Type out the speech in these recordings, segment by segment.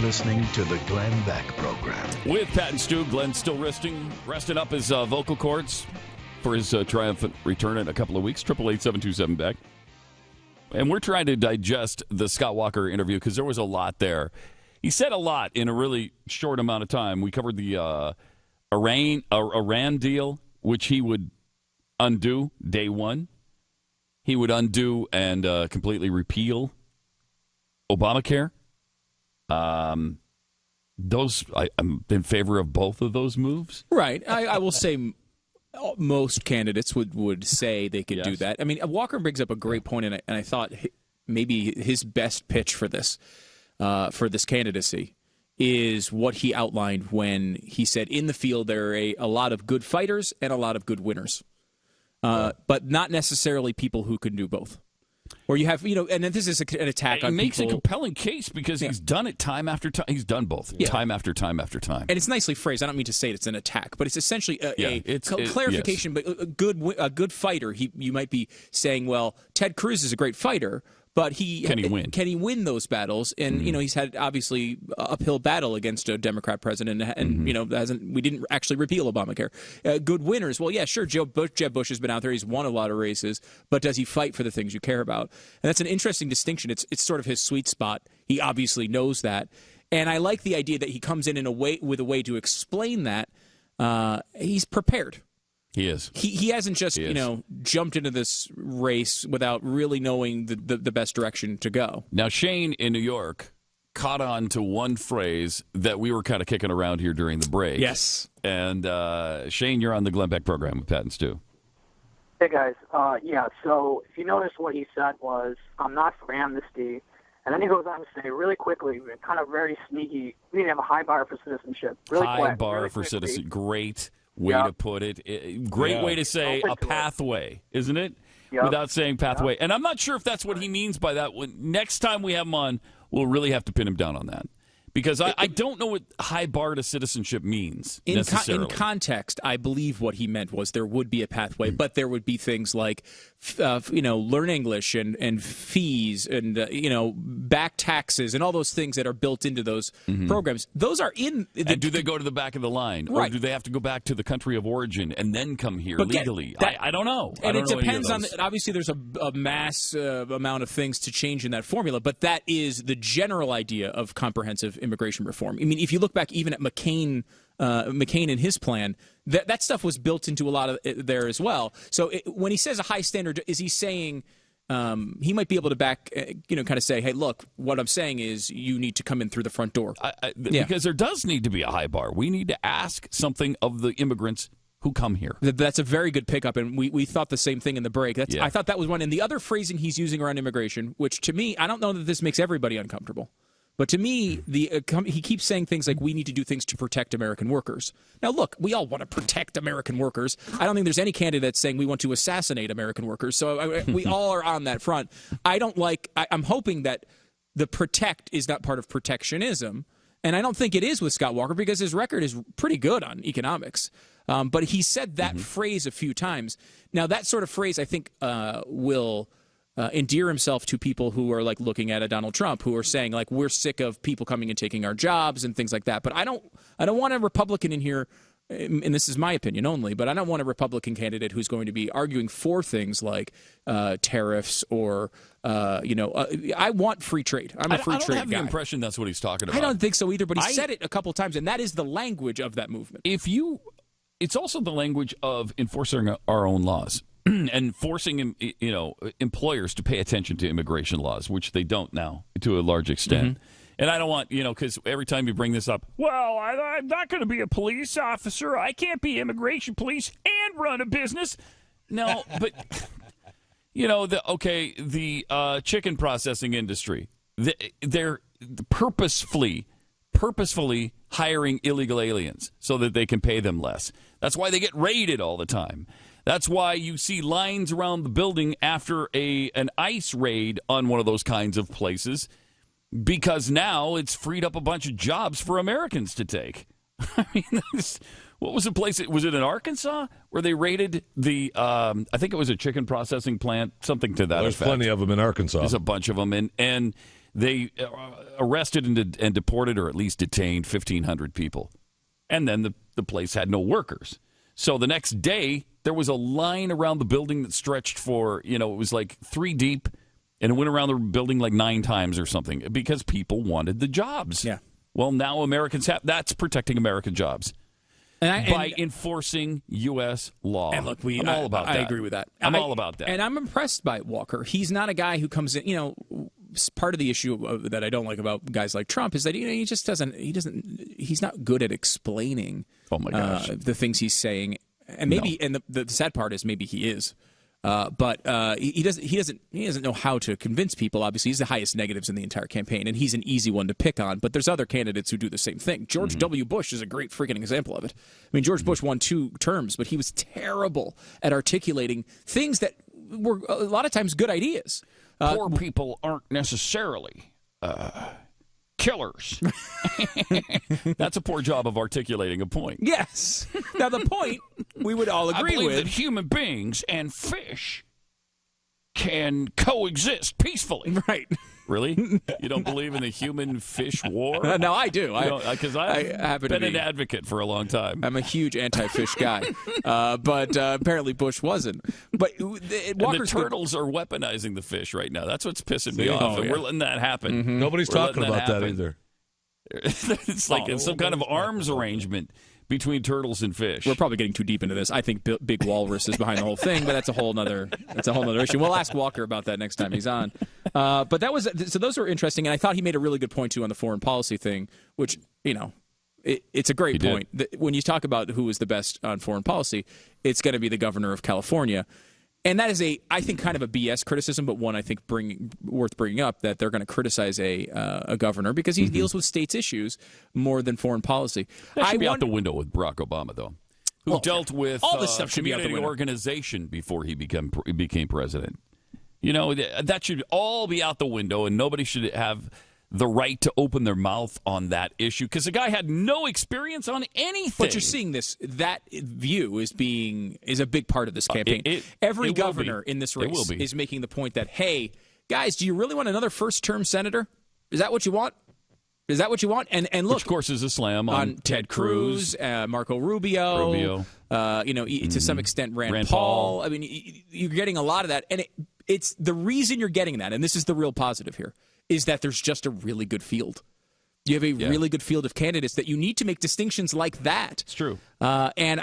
listening to the Glenn Beck Program. With Pat and Stu, Glenn's still resting up his vocal cords for his triumphant return in a couple of weeks. 888-727-BECK. And we're trying to digest the Scott Walker interview because there was a lot there. He said a lot in a really short amount of time. We covered the Iran deal, which he would undo day one. He would undo and completely repeal Obamacare. I'm in favor of both of those moves. Right. I will say most candidates would say they could do that. I mean, Walker brings up a great point, and I thought maybe his best pitch for this candidacy is what he outlined when he said, in the field there are a lot of good fighters and a lot of good winners, but not necessarily people who can do both. Or you have, and then this is an attack on people. It makes a compelling case because he's done it time after time. He's done both time after time after time. And it's nicely phrased. I don't mean to say it's an attack, but it's essentially a clarification. Yes. But a good fighter, you might be saying, well, Ted Cruz is a great fighter, but can he win those battles? And he's had obviously uphill battle against a Democrat president, and we didn't actually repeal Obamacare. Good winners, well, yeah, sure. Jeb Bush has been out there; he's won a lot of races, but does he fight for the things you care about? And that's an interesting distinction. It's sort of his sweet spot. He obviously knows that, and I like the idea that he comes in with a way to explain that. He's prepared. He is. He hasn't just jumped into this race without really knowing the best direction to go. Now, Shane in New York caught on to one phrase that we were kind of kicking around here during the break. Yes. And Shane, you're on the Glenn Beck program with Pat and Stu. Hey, guys. So if you notice what he said was, I'm not for amnesty. And then he goes on to say really quickly, kind of very sneaky, we need to have a high bar for citizenship. High bar for citizenship. Great way to put it. Great way to say a pathway, isn't it? Yep. Without saying pathway. Yep. And I'm not sure if that's what he means by that. Next time we have him on, we'll really have to pin him down on that. Because I don't know what high bar to citizenship means necessarily. In context, I believe what he meant was there would be a pathway, but there would be things like, learn English and fees and, back taxes and all those things that are built into those programs. Those are in. And do they go to the back of the line? Right. Or do they have to go back to the country of origin and then come here legally? I don't know. And it depends on, obviously there's a mass amount of things to change in that formula, but that is the general idea of comprehensive immigration reform. I mean, if you look back even at McCain and his plan, that stuff was built into a lot of it there as well. So when he says a high standard, is he saying he might be able to kind of say, hey, look, what I'm saying is you need to come in through the front door. Because there does need to be a high bar. We need to ask something of the immigrants who come here. That's a very good pickup, and we thought the same thing in the break. I thought that was one. And the other phrasing he's using around immigration, which to me, I don't know that this makes everybody uncomfortable. But to me, he keeps saying things like, we need to do things to protect American workers. Now, look, we all want to protect American workers. I don't think there's any candidate saying we want to assassinate American workers. So we all are on that front. I'm hoping that the protect is not part of protectionism. And I don't think it is with Scott Walker because his record is pretty good on economics. But he said that phrase a few times. Now, that sort of phrase, I think, will endear himself to people who are like looking at a Donald Trump, who are saying like we're sick of people coming and taking our jobs and things like that. But I don't want a Republican in here, and this is my opinion only, but I don't want a Republican candidate who's going to be arguing for things like tariffs or I want free trade. I'm a free trade guy. I don't have the impression that's what he's talking about. I don't think so either, but he said it a couple times, and that is the language of that movement. It's also the language of enforcing our own laws. And forcing employers to pay attention to immigration laws, which they don't now to a large extent. And I don't want, because every time you bring this up, well, I'm not going to be a police officer. I can't be immigration police and run a business. No, but, the chicken processing industry, they're purposefully hiring illegal aliens so that they can pay them less. That's why they get raided all the time. That's why you see lines around the building after an ICE raid on one of those kinds of places, because now it's freed up a bunch of jobs for Americans to take. I mean, what was the place? Was it in Arkansas where they raided the, I think it was a chicken processing plant, something to that effect. There's plenty of them in Arkansas. There's a bunch of them. And They arrested and deported, or at least detained, 1,500 people. And then the place had no workers. So the next day, there was a line around the building that stretched for, it was like 3 deep, and it went around the building like 9 times or something because people wanted the jobs. Yeah. Well, now Americans have, that's protecting American jobs. By enforcing U.S. law. And look, I'm all about that. I agree with that. I'm all about that. And I'm impressed by Walker. He's not a guy who comes in, part of the issue that I don't like about guys like Trump is that, he just he's not good at explaining the things he's saying. And maybe, and the sad part is maybe he is. But he doesn't know how to convince people. Obviously, he's the highest negatives in the entire campaign, and he's an easy one to pick on. But there's other candidates who do the same thing. George W. Bush is a great freaking example of it. I mean, George Bush won 2 terms, but he was terrible at articulating things that were a lot of times good ideas. Poor people aren't necessarily killers. That's a poor job of articulating a point. Yes. Now, the point we would all agree I believe with. that human beings and fish can coexist peacefully. Right. Really? You don't believe in the human-fish war? No, I do. Because I've been an advocate for a long time. I'm a huge anti-fish guy, but apparently Bush wasn't. But the turtles are weaponizing the fish right now. That's what's pissing me off, and we're letting that happen. Mm-hmm. Nobody's talking about that either. It's like some kind of arms arrangement between turtles and fish. We're probably getting too deep into this. I think Big Walrus is behind the whole thing, but that's a whole other issue. We'll ask Walker about that next time he's on. But those were interesting, and I thought he made a really good point too on the foreign policy thing, which it's a great point. When you talk about who is the best on foreign policy, it's going to be the governor of California. And that is I think, kind of a BS criticism, but one I think worth bringing up, that they're going to criticize a governor because he deals with states' issues more than foreign policy. That should be out the window with Barack Obama, though, who dealt with all this stuff community organization before he became president. That should all be out the window, and nobody should have the right to open their mouth on that issue because the guy had no experience on anything. But you're seeing that view is a big part of this campaign. Every governor in this race is making the point that, hey, guys, do you really want another first-term senator? Is that what you want? Is that what you want? And look, which of course is a slam on Ted Cruz, Marco Rubio, to some extent Rand Paul. I mean, you're getting a lot of that, and it's the reason you're getting that, and this is the real positive here, is that there's just a really good field. You have a really good field of candidates that you need to make distinctions like that. It's true. And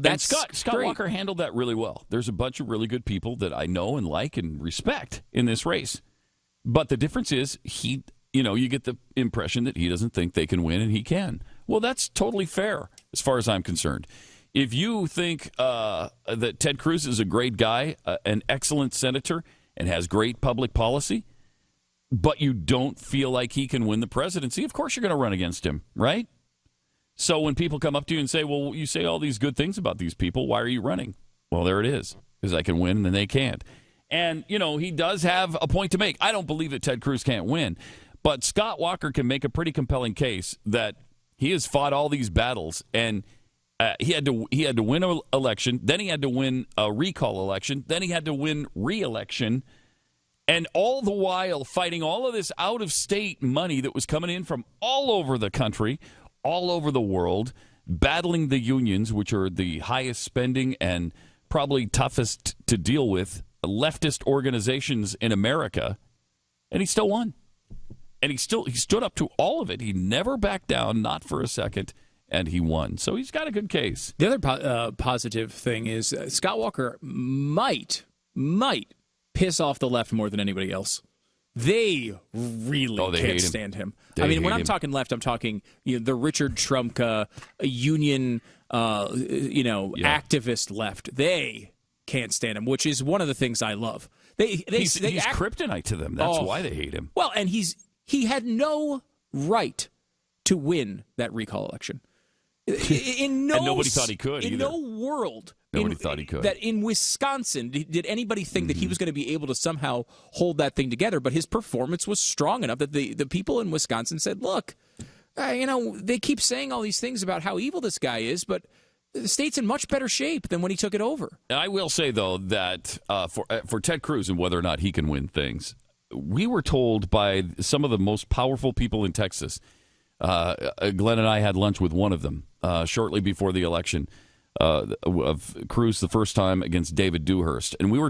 that's Scott great. Walker handled that really well. There's a bunch of really good people that I know and like and respect in this race. But the difference is you get the impression that he doesn't think they can win and he can. Well, that's totally fair as far as I'm concerned. If you think that Ted Cruz is a great guy, an excellent senator, and has great public policy, but you don't feel like he can win the presidency, of course you're going to run against him, right? So when people come up to you and say, well, you say all these good things about these people, why are you running? Well, there it is, because I can win and they can't. And, he does have a point to make. I don't believe that Ted Cruz can't win, but Scott Walker can make a pretty compelling case that he has fought all these battles, and he had to win an election, then he had to win a recall election, then he had to win re-election, and all the while fighting all of this out-of-state money that was coming in from all over the country, all over the world, battling the unions, which are the highest spending and probably toughest to deal with leftist organizations in America, and he still won. And he stood up to all of it. He never backed down, not for a second, and he won. So he's got a good case. The other positive thing is Scott Walker might piss off the left more than anybody else. They really can't stand him. When I'm talking left, I'm talking the Richard Trumka union, activist left. They can't stand him, which is one of the things I love. He's kryptonite to them. That's why they hate him. Well, and he had no right to win that recall election. And nobody thought he could. In no world, nobody thought he could. That in Wisconsin, did anybody think that he was going to be able to somehow hold that thing together? But his performance was strong enough that the people in Wisconsin said, "Look, they keep saying all these things about how evil this guy is, but the state's in much better shape than when he took it over." And I will say though that for Ted Cruz and whether or not he can win things, we were told by some of the most powerful people in Texas. Glenn and I had lunch with one of them shortly before the election of Cruz the first time against David Dewhurst, and we were told